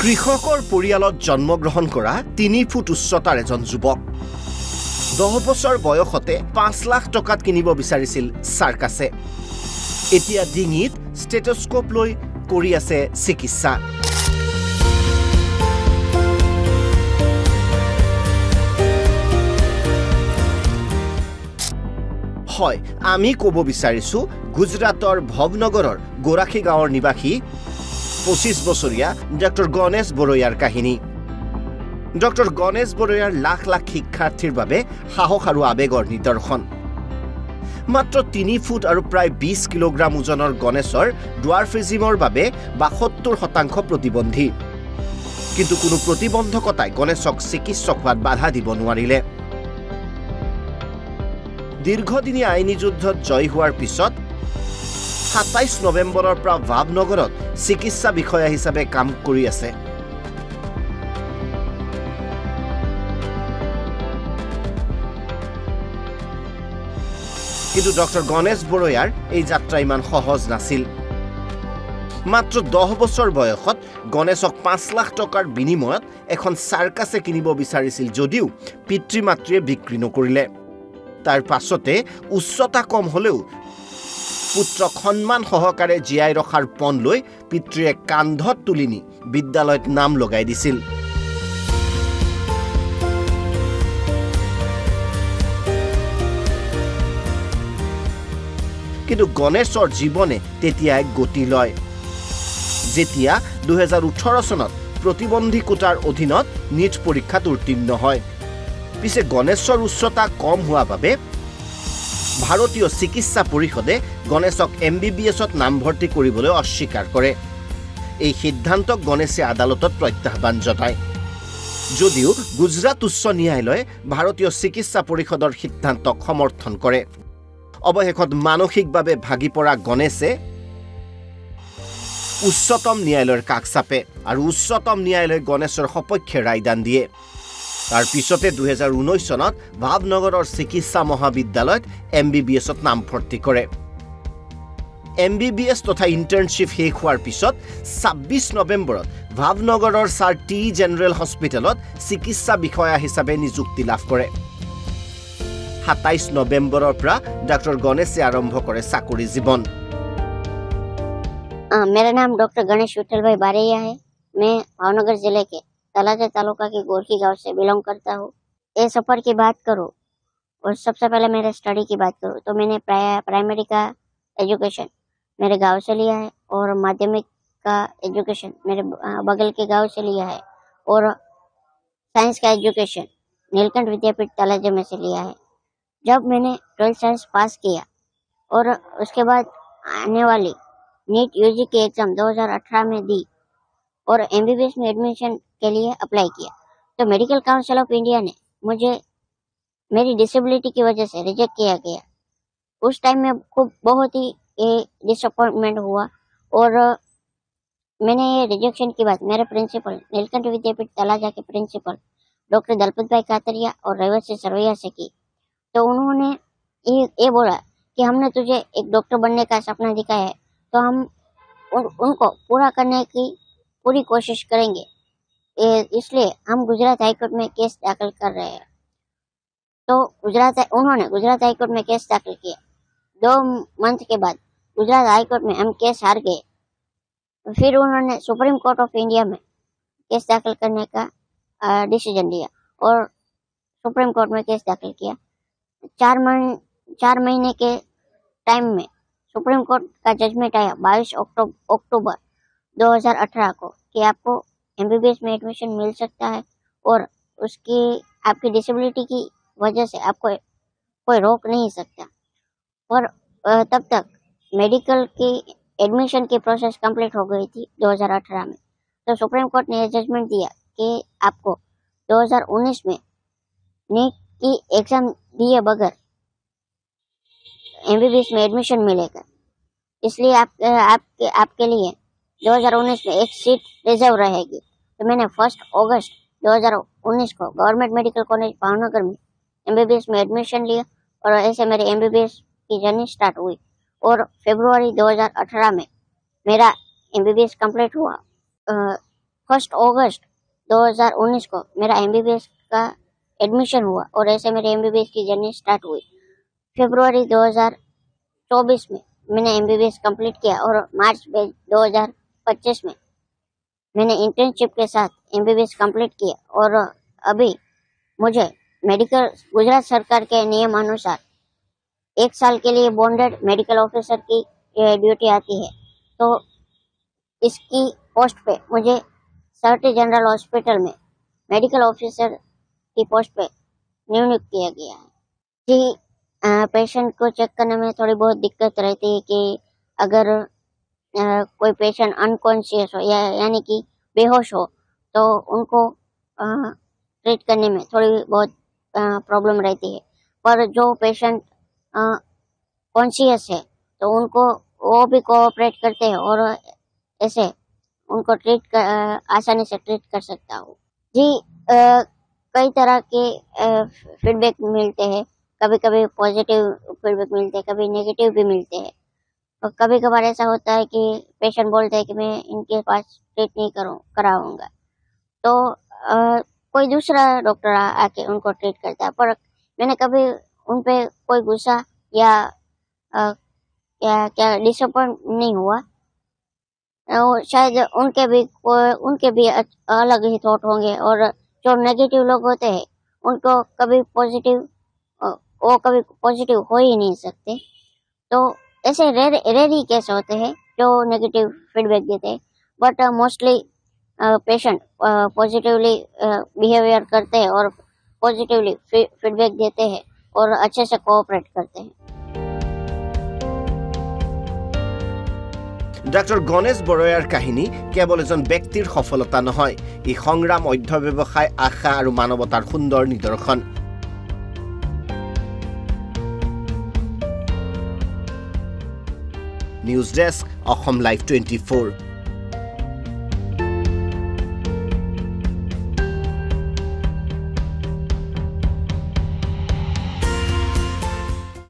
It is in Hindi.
কৃষকৰ পৰিয়ালত জন্মগ্ৰহণ কৰা 3 ফুট উচ্চতাৰ এজন যুৱক 10 বছৰ বয়সতে 5 লাখ টকাত কিনিব বিচাৰিছিল সাৰ্কাছে এতিয়া ডিঙিত ষ্টেথোস্কোপ লৈ কৰি আছে চিকিৎসা হয় আমি ক'ব বিচাৰিছো গুজৰাটৰ ভৱনগৰৰ গোৰাখী গাঁৱৰ নিবাসী 25 বছৰীয়া ডক্টৰ গণেশ বৰয়াৰ কাহিনী ডক্টৰ গণেশ বৰয়াৰ লাখ লাখ শিক্ষাৰ্থীৰ বাবে সাহস আৰু আবেগৰ নিদৰ্শন মাত্ৰ 3 ফুট আৰু প্ৰায় 20 কিলোগ্ৰাম ওজনৰ গণেশৰ ডুৱাৰ্ফিজিমৰ বাবে 72% প্ৰতিবন্ধী কিন্তু কোনো প্ৰতিবন্ধকতাই গণেশক চিকিৎসক হোৱাত বাধা দিব নোৱাৰিলে দীৰ্ঘদিনীয়া আইনী যুদ্ধত জয় হোৱাৰ পিছত 27 নৱেম্বৰৰ পৰা ভাৱনগৰত চিকিৎসা বিষয়া হিচাপে কাম কৰি আছে কিন্তু ডক্টৰ গণেশ বৰয়াৰ এই যাত্ৰা ইমান সহজ নাছিল মাত্ৰ 10 বছৰ বয়সত গণেশক 5 লাখ টকাৰ বিনিময়ত এখন সাৰ্কাছে কিনিব বিচাৰিছিল যদিও পিতৃ-মাতৃয়ে বিক্ৰী নকৰিলে তাৰ পাছতে উচ্চতা কম হলেও পুত্ৰক সন্মান সহকাৰে জীয়াই ৰখাৰ পণ লৈ পিতৃয়ে কান্ধত তুলিনি বিদ্যালয়ত নাম লগাই দিছিল কিন্তু গণেশৰ জীৱনে তেতিয়া এক গতি লয় যেতিয়া 2018 চনত প্ৰতিবন্ধী কোটাৰ অধীনত নিট পৰীক্ষাত উত্তীৰ্ণ হয় পিছে গণেশৰ উচ্চতা কম হোৱা বাবে ভাৰতীয় চিকিৎসা পৰিষদে গণেশক MBBSত নামভৰ্তি কৰিবলৈ অস্বীকাৰ কৰে এই সিদ্ধান্তক গণেশে আদালতত প্ৰত্যাহ্বান জনায় যদিও গুজৰাট উচ্চ ন্যায়ালয়ে ভাৰতীয় চিকিৎসা পৰিষদৰ সিদ্ধান্তক সমৰ্থন কৰে অৱশেষত মানসিকভাৱে ভাগি পৰা গণেশে উচ্চতম ন্যায়ালয়ৰ কাষ চাপে আৰু উচ্চতম ন্যায়ালয়ে গণেশৰ সপক্ষে ৰায়দান দিয়ে তাৰ পিছতে 2019 চনত ভাৱনগৰৰ চিকিৎসা মহাবিদ্যালয়ত MBBSত নামভৰ্তি কৰে MBBS তথা ইন্টাৰ্নশ্বিপ শেষ হোৱাৰ পিছত 26 নৱেম্বৰত ভাৱনগৰৰ ছাৰ টি জেনেৰেল হস্পিটেলত চিকিৎসা বিষয়া হিচাপে নিযুক্তি লাভ কৰে 27 নৱেম্বৰৰ পৰা ডক্টৰ গণেশে আৰম্ভ কৰে চাকৰি জীৱন मेरा नाम डॉक्टर गणेश विठल भाई बारैया है मैं भावनगर जिले के तलाजा तालुका के गोरखी गांव से बिलोंग करता हूँ ये सफर की बात करूँ और सबसे पहले मेरे स्टडी की बात करूँ तो मैंने प्राइमरी का एजुकेशन मेरे गांव से लिया है और माध्यमिक का एजुकेशन मेरे बगल के गांव से लिया है और साइंस का एजुकेशन नीलकंठ विद्यापीठ तलाजा में से लिया है जब मैंने 12th साइंस पास किया और उसके बाद आने वाली नीट यूजी के एग्जाम 2018 में दी और MBBS में एडमिशन के लिए अप्लाई किया तो मेडिकल काउंसिल ऑफ इंडिया ने मुझे मेरी डिसेबिलिटी की वजह से रिजेक्ट किया गया उस टाइम में खूब बहुत ही डिसअपॉइंटमेंट हुआ और मैंने ये रिजेक्शन की बात मेरे प्रिंसिपल नीलकंठ विद्यापीठ तलाजा के प्रिंसिपल डॉक्टर दलपत भाई कातरिया और रेवती सरवैया से की तो उन्होंने ये बोला कि हमने तुझे एक डॉक्टर बनने का सपना दिखाया है तो हम उनको पूरा करने की पूरी कोशिश करेंगे इसलिए हम गुजरात हाईकोर्ट में केस दाखिल कर रहे हैं तो उन्होंने गुजरात हाईकोर्ट में केस दाखिल किया 2 मंथ के बाद गुजरात हाईकोर्ट में हम केस हार गए फिर उन्होंने सुप्रीम कोर्ट ऑफ इंडिया में केस दाखिल करने का डिसीजन लिया और सुप्रीम कोर्ट में केस दाखिल किया 4 महीने के टाइम में सुप्रीम कोर्ट का जजमेंट आया 22 अक्टूबर 2018 को कि आपको MBBS में एडमिशन मिल सकता है और उसकी आपकी डिसेबिलिटी की वजह से आपको कोई रोक नहीं सकता और तब तक मेडिकल की एडमिशन की प्रोसेस कंप्लीट हो गई थी 2018 में तो सुप्रीम कोर्ट ने जजमेंट दिया कि आपको 2019 में नीट की एग्जाम दिए बगैर MBBS में एडमिशन मिलेगा इसलिए आपके लिए 2019 में एक सीट रिजर्व रहेगी तो मैंने 1 अगस्त 2019 को गवर्नमेंट मेडिकल कॉलेज भावनगर में MBBS में एडमिशन लिया और ऐसे मेरे MBBS की जर्नी स्टार्ट हुई और फरवरी 2018 में मेरा MBBS कंप्लीट हुआ 1 अगस्त 2019 को मेरा MBBS का एडमिशन हुआ और ऐसे मेरे MBBS की जर्नी स्टार्ट हुई। फरवरी 2024 में मैंने MBBS कंप्लीट किया और मार्च 2025 में मैंने इंटर्नशिप के साथ MBBS कंप्लीट किया और अभी मुझे मेडिकल गुजरात सरकार के नियम अनुसार 1 साल के लिए बॉन्डेड मेडिकल ऑफिसर की ड्यूटी आती है। तो इसकी पोस्ट पे मुझे सर्टी जनरल हॉस्पिटल में मेडिकल ऑफिसर की पोस्ट पे नियुक्त किया गया है। जी, पेशेंट को चेक करने में थोड़ी बहुत दिक्कत रहती है कि अगर कोई पेशेंट अनकॉन्शियस हो यानी कि बेहोश हो तो उनको ट्रीट करने में थोड़ी बहुत प्रॉब्लम रहती है। पर जो पेशेंट कॉन्शियस है तो उनको वो भी कोऑपरेट करते हैं और ऐसे उनको आसानी से ट्रीट कर सकता हूँ। जी, कई तरह के फीडबैक मिलते हैं। कभी कभी पॉजिटिव फीडबैक मिलते हैं, कभी नेगेटिव भी मिलते हैं। और कभी कभार ऐसा होता है कि पेशेंट बोलते हैं कि मैं इनके पास ट्रीट नहीं कराऊंगा, तो कोई दूसरा डॉक्टर आके उनको ट्रीट करता है। पर मैंने कभी उन पे कोई गुस्सा या क्या डिसअपॉइंट नहीं हुआ। शायद उनके भी अलग ही थॉट होंगे और जो नेगेटिव लोग होते हैं उनको कभी पॉजिटिव हो ही नहीं सकते। तो ऐसे रेयर ही केस होते हैं जो नेगेटिव फीडबैक देते हैं, but mostly patient positively behaviour करते हैं और पॉजिटिवली फीडबैक देते हैं और अच्छे से कोऑपरेट करते हैं। ডাক্তৰ গণেশ বৰয়াৰ কাহিনী কেৱল এজন ব্যক্তিৰ সফলতা নহয়, ই সংগ্ৰাম, অধ্যৱসায়, আশা আৰু মানৱতাৰ সুন্দৰ নিদৰ্শন। নিউজ ডেস্ক, অসম লাইভ 24।